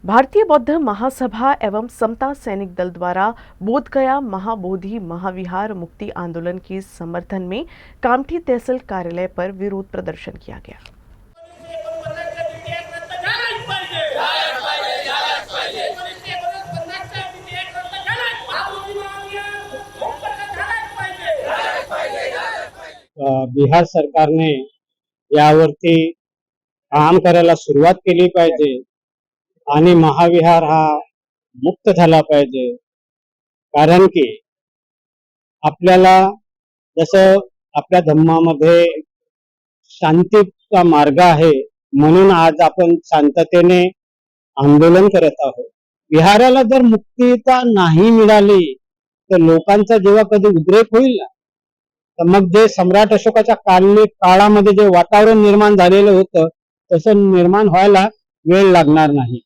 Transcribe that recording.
भारतीय बौद्ध महासभा एवं समता सैनिक दल द्वारा बोधगया महाबोधि महाविहार मुक्ति आंदोलन के समर्थन में कामठी तहसील कार्यालय पर विरोध प्रदर्शन किया गया। बिहार सरकारने यावरती काम करायला सुरुवात केली पाहिजे आणि महाविहार हा मुक्त झाला पाहिजे। कारण की आपल्याला जसं आपल्या धम्मामध्ये शांतीचा मार्ग आहे, म्हणून आज आपण शांततेने आंदोलन करत आहोत। बिहाराला जर मुक्तीता नाही मिळाली तर लोकांचा जेव्हा कधी उद्रेक होईल ना, तर मग जे सम्राट अशोकाच्या काळामध्ये जे वातावरण निर्माण झालेलं होतं तसं निर्माण व्हायला वेळ लागणार नाही।